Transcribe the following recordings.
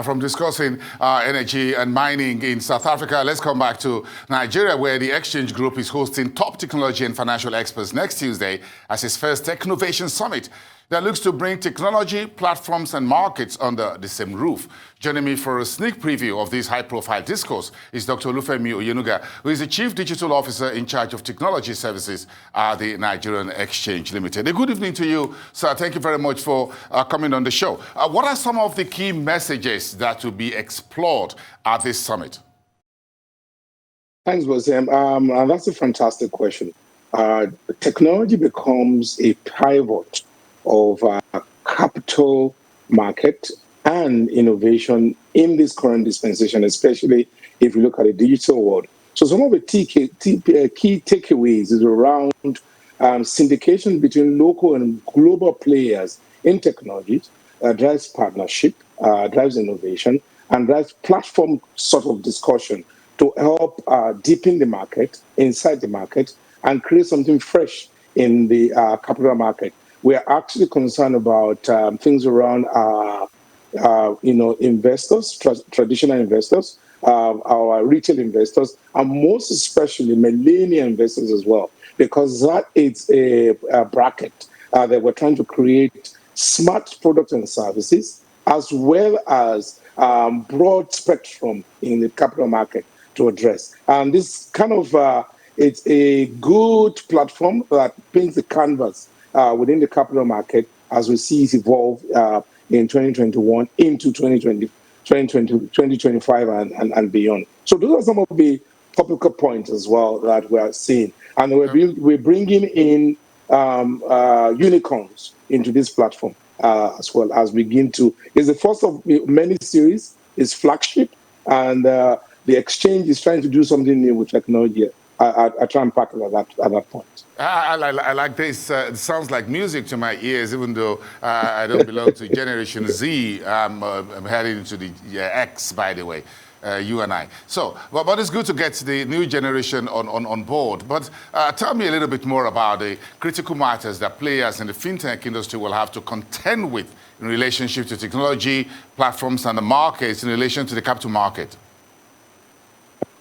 From discussing energy and mining in South Africa, let's come back to Nigeria, where the Exchange Group is hosting top technology and financial experts next Tuesday as its first TECHNOVATION summit that looks to bring technology, platforms, and markets under the same roof. Joining me for a sneak preview of this high-profile discourse is Dr. OLUFEMI OYENUGA, who is the Chief Digital Officer in charge of technology services at the Nigerian Exchange Limited. A good evening to you, sir. Thank you very much for coming on the show. What are some of the key messages that will be explored at this summit? Thanks, Bosem. And that's a fantastic question. Technology becomes a pivot of capital market and innovation in this current dispensation, especially if you look at the digital world. So some of the key takeaways is around syndication between local and global players in technologies, drives partnership, drives innovation, and drives platform sort of discussion to help deepen the market, inside the market, and create something fresh in the capital market. We are actually concerned about things around investors, traditional investors, our retail investors, and most especially millennial investors as well, because that is a bracket that we're trying to create smart products and services, as well as broad spectrum in the capital market to address. And this kind of, it's a good platform that paints the canvas within the capital market as we see it evolve in 2021 into 2025 and beyond. So those are some of the topical points as well that we are seeing. And we're bringing in unicorns into this platform as well as begin to. It's the first of many series, it's flagship, and the exchange is trying to do something new with technology. I try and pack it at that point. I like this. It sounds like music to my ears, even though I don't belong to Generation Z. I'm heading into the X, by the way, you and I. So, but it's good to get the new generation on board. But tell me a little bit more about the critical matters that players in the fintech industry will have to contend with in relationship to technology, platforms, and the markets in relation to the capital market.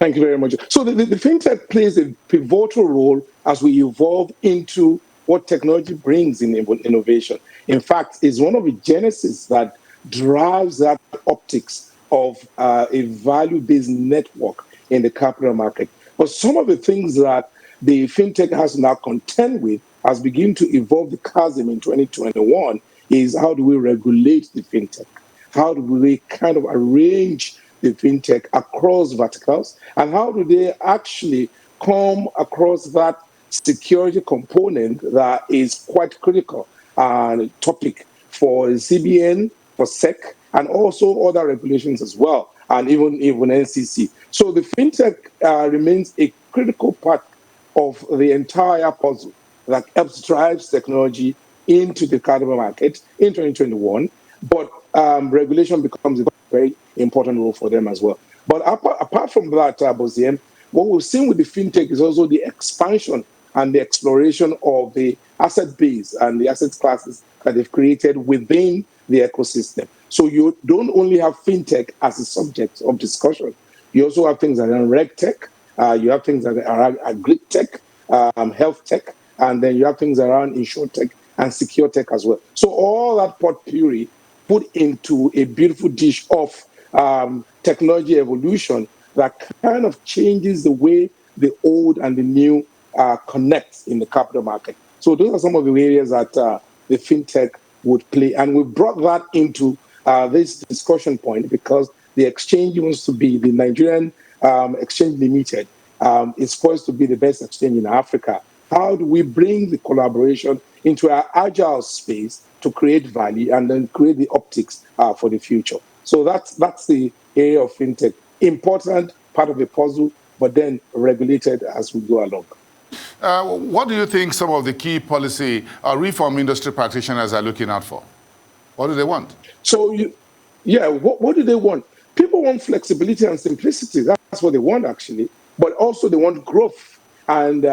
Thank you very much. So the fintech plays a pivotal role as we evolve into what technology brings in innovation. In fact, it's one of the genesis that drives that optics of a value-based network in the capital market. But some of the things that the fintech has to now contend with as begin to evolve the chasm in 2021 is how do we regulate the fintech? How do we kind of arrange the fintech across verticals, and how do they actually come across that security component that is quite critical topic for CBN, for SEC, and also other regulations as well, and even NCC. So the fintech remains a critical part of the entire puzzle that helps drive technology into the capital market in 2021, but regulation becomes a very important role for them as well. But apart from that, Bosiem, what we've seen with the fintech is also the expansion and the exploration of the asset base and the asset classes that they've created within the ecosystem. So you don't only have fintech as a subject of discussion. You also have things around reg tech, you have things around agri-tech, health tech, and then you have things around insure tech and secure tech as well. So all that potpourri put into a beautiful dish of technology evolution that kind of changes the way the old and the new connect in the capital market. So those are some of the areas that the fintech would play. And we brought that into this discussion point because the exchange wants to be the Nigerian Exchange Limited. It's supposed to be the best exchange in Africa. How do we bring the collaboration into our agile space to create value and then create the optics for the future? So that's the area of fintech. Important part of the puzzle, but then regulated as we go along. What do you think some of the key policy reform industry practitioners are looking out for? What do they want? So, what do they want? People want flexibility and simplicity. That's what they want, actually. But also they want growth and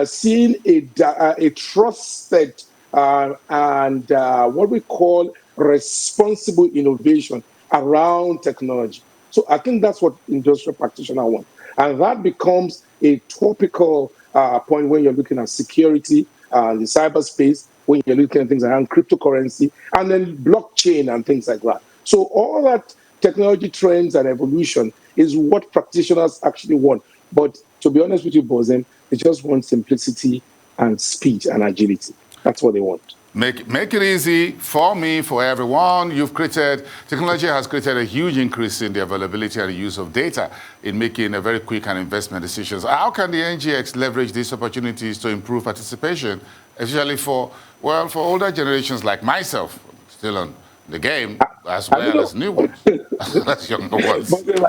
seeing a trusted and what we call responsible innovation around technology. So I think that's what industrial practitioners want. And that becomes a topical point when you're looking at security, the cyberspace, when you're looking at things around cryptocurrency, and then blockchain and things like that. So all that technology trends and evolution is what practitioners actually want. But to be honest with you, Bozem, they just want simplicity and speed and agility. That's what they want. Make it easy for me, for everyone. Technology has created a huge increase in the availability and the use of data in making a very quick and investment decisions. How can the NGX leverage these opportunities to improve participation, especially for older generations like myself, still on the game, as well as new ones, as younger ones? But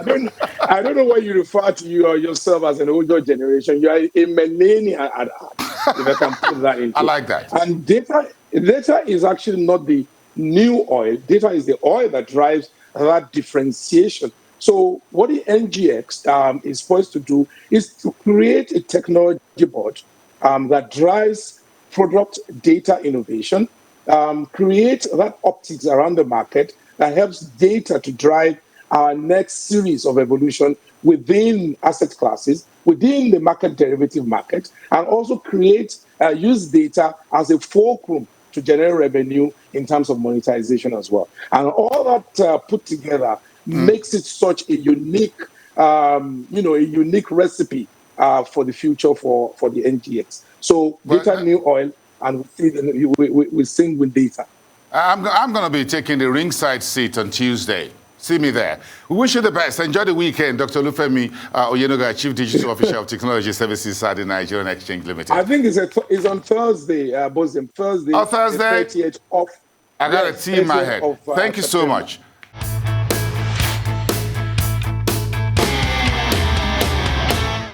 I don't know why you refer to yourself as an older generation. You are a millennial at heart, if I can put that into. I like that. And data is actually not the new oil. Data is the oil that drives that differentiation. So what the NGX is supposed to do is to create a technology board that drives product data innovation, create that optics around the market that helps data to drive our next series of evolution within asset classes, within the market derivative market, and also use data as a fulcrum to generate revenue in terms of monetization as well. And all that put together makes it such a unique, a unique recipe for the future for the NGX. So data new oil, and we sing with data. I'm going to be taking the ringside seat on Tuesday. See me there. We wish you the best. Enjoy the weekend. Dr. OLUFEMI OYENUGA, Chief Digital Officer of Technology Services at the Nigerian Exchange Limited. I think it's on Thursday, Bozem. Thursday. Oh, Thursday? The 30th of. I got a T in my head. Thank you so much.